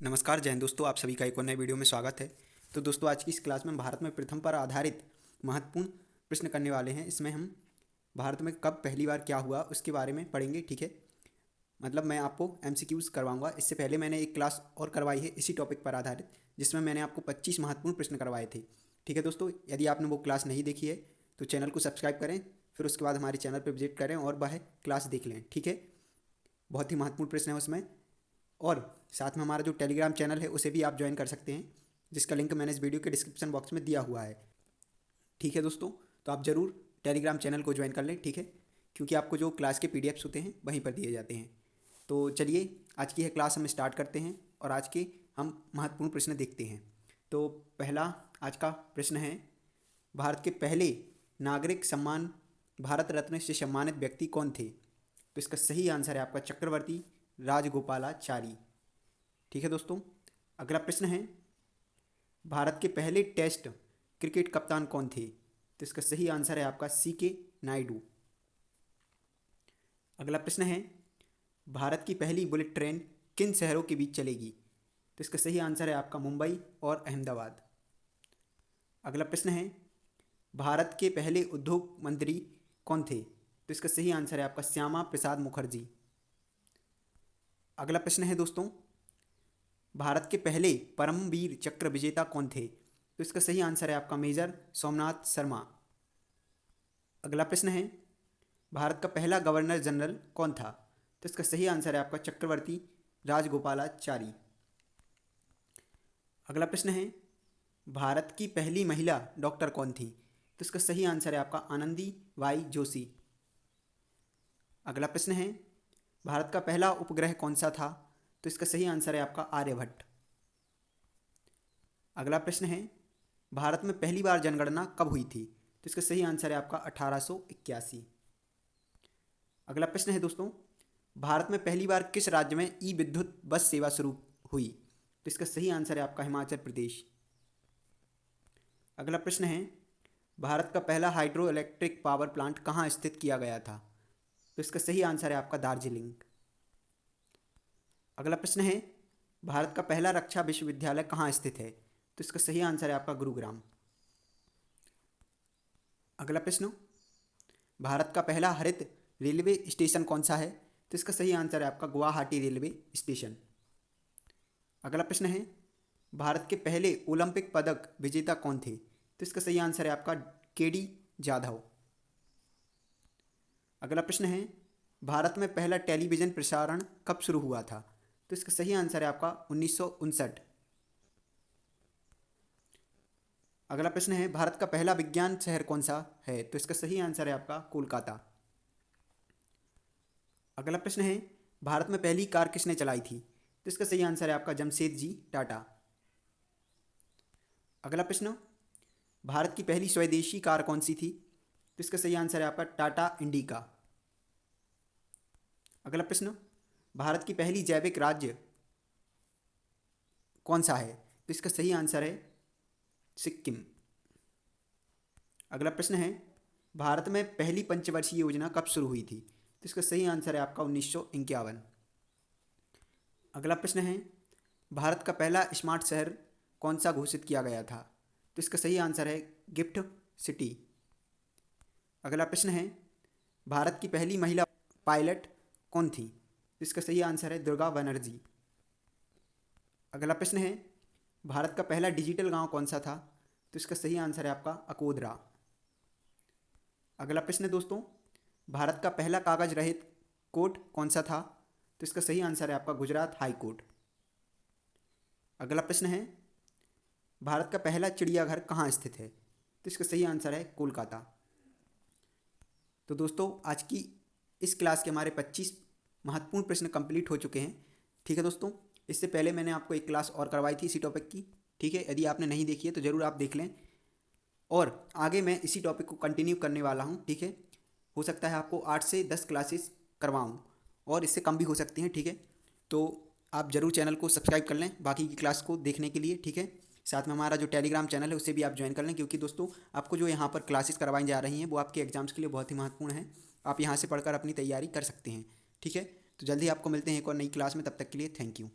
नमस्कार जय हिंद दोस्तों, आप सभी का एक और नए वीडियो में स्वागत है। तो दोस्तों आज की इस क्लास में भारत में प्रथम पर आधारित महत्वपूर्ण प्रश्न करने वाले हैं। इसमें हम भारत में कब पहली बार क्या हुआ उसके बारे में पढ़ेंगे। ठीक है, मतलब मैं आपको एमसीक्यूज़ करवाऊंगा। इससे पहले मैंने एक क्लास और करवाई है इसी टॉपिक पर आधारित, जिसमें मैंने आपको 25 महत्वपूर्ण प्रश्न करवाए थे। ठीक है दोस्तों, यदि आपने वो क्लास नहीं देखी है तो चैनल को सब्सक्राइब करें, फिर उसके बाद हमारे चैनल पर विजिट करें और वह क्लास देख लें। ठीक है, बहुत ही महत्वपूर्ण प्रश्न है उसमें। और साथ में हमारा जो टेलीग्राम चैनल है उसे भी आप ज्वाइन कर सकते हैं, जिसका लिंक मैंने इस वीडियो के डिस्क्रिप्शन बॉक्स में दिया हुआ है। ठीक है दोस्तों, तो आप ज़रूर टेलीग्राम चैनल को ज्वाइन कर लें। ठीक है, क्योंकि आपको जो क्लास के पीडीएफ्स होते हैं वहीं पर दिए जाते हैं। तो चलिए आज की यह क्लास हम स्टार्ट करते हैं और आज के हम महत्वपूर्ण प्रश्न देखते हैं। तो पहला आज का प्रश्न है, भारत के पहले नागरिक सम्मान भारत रत्न से सम्मानित व्यक्ति कौन थे? तो इसका सही आंसर है आपका चक्रवर्ती राजगोपालाचारी। ठीक है दोस्तों, अगला प्रश्न है, भारत के पहले टेस्ट क्रिकेट कप्तान कौन थे? तो इसका सही आंसर है आपका सीके नायडू। अगला प्रश्न है, भारत की पहली बुलेट ट्रेन किन शहरों के बीच चलेगी? तो इसका सही आंसर है आपका मुंबई और अहमदाबाद। अगला प्रश्न है, भारत के पहले उद्योग मंत्री कौन थे? तो इसका सही आंसर है आपका श्यामा प्रसाद मुखर्जी। अगला प्रश्न है दोस्तों, भारत के पहले परमवीर चक्र विजेता कौन थे? तो इसका सही आंसर है आपका मेजर सोमनाथ शर्मा। अगला प्रश्न है, भारत का पहला गवर्नर जनरल कौन था? तो इसका सही आंसर है आपका चक्रवर्ती राजगोपालाचारी। अगला प्रश्न है, भारत की पहली महिला डॉक्टर कौन थी? तो इसका सही आंसर है आपका आनंदी बाई जोशी। अगला प्रश्न है, भारत का पहला उपग्रह कौन सा था? तो इसका सही आंसर है आपका आर्यभट्ट। अगला प्रश्न है, भारत में पहली बार जनगणना कब हुई थी? तो इसका सही आंसर है आपका 1881। अगला प्रश्न है दोस्तों, भारत में पहली बार किस राज्य में ई विद्युत बस सेवा शुरू हुई? तो इसका सही आंसर है आपका हिमाचल प्रदेश। अगला प्रश्न है, भारत का पहला हाइड्रो इलेक्ट्रिक पावर प्लांट कहाँ स्थित किया गया था? तो इसका सही आंसर है आपका दार्जिलिंग। अगला प्रश्न है, भारत का पहला रक्षा विश्वविद्यालय कहाँ स्थित है? तो इसका सही आंसर है आपका गुरुग्राम। अगला प्रश्न, भारत का पहला हरित रेलवे स्टेशन कौन सा है? तो इसका सही आंसर है आपका गुवाहाटी रेलवे स्टेशन। अगला प्रश्न है, भारत के पहले ओलंपिक पदक विजेता कौन थे? तो इसका सही आंसर है आपका केडी जाधव। अगला प्रश्न है, भारत में पहला टेलीविज़न प्रसारण कब शुरू हुआ था? तो इसका सही आंसर है आपका 1959। अगला प्रश्न है, भारत का पहला विज्ञान शहर कौन सा है? तो इसका सही आंसर है आपका कोलकाता। अगला प्रश्न है, भारत में पहली कार किसने चलाई थी? तो इसका सही आंसर है आपका जमशेदजी टाटा। अगला प्रश्न, भारत की पहली स्वदेशी कार कौन सी थी? तो इसका सही आंसर है आपका टाटा इंडिका। अगला प्रश्न, भारत की पहली जैविक राज्य कौन सा है? तो इसका सही आंसर है सिक्किम। अगला प्रश्न है, भारत में पहली पंचवर्षीय योजना कब शुरू हुई थी? तो इसका सही आंसर है आपका 1951। अगला प्रश्न है, भारत का पहला स्मार्ट शहर कौन सा घोषित किया गया था? तो इसका सही आंसर है गिफ्ट सिटी। अगला प्रश्न है, भारत की पहली महिला पायलट कौन थी? तो इसका सही आंसर है दुर्गा बनर्जी। अगला प्रश्न है, भारत का पहला डिजिटल गांव कौन सा था? तो इसका सही आंसर है आपका अकोदरा। अगला प्रश्न है दोस्तों, भारत का पहला कागज रहित कोर्ट कौन सा था? तो इसका सही आंसर है आपका गुजरात हाई कोर्ट। अगला प्रश्न है, भारत का पहला चिड़ियाघर कहाँ स्थित है? तो इसका सही आंसर है कोलकाता। तो दोस्तों आज की इस क्लास के हमारे 25 महत्वपूर्ण प्रश्न कंप्लीट हो चुके हैं। ठीक है दोस्तों, इससे पहले मैंने आपको एक क्लास और करवाई थी इसी टॉपिक की। ठीक है, यदि आपने नहीं देखी है तो ज़रूर आप देख लें, और आगे मैं इसी टॉपिक को कंटिन्यू करने वाला हूँ। ठीक है, हो सकता है आपको 8 से 10 क्लासेस करवाऊँ और इससे कम भी हो सकती हैं। ठीक है, तो आप ज़रूर चैनल को सब्सक्राइब कर लें बाकी की क्लास को देखने के लिए। ठीक है, साथ में हमारा जो टेलीग्राम चैनल है उसे भी आप ज्वाइन कर लें, क्योंकि दोस्तों आपको जो यहाँ पर क्लासेस करवाई जा रही हैं वो आपके एग्जाम्स के लिए बहुत ही महत्वपूर्ण है। आप यहाँ से पढ़कर अपनी तैयारी कर सकते हैं। ठीक है, तो जल्दी आपको मिलते हैं एक और नई क्लास में, तब तक के लिए थैंक यू।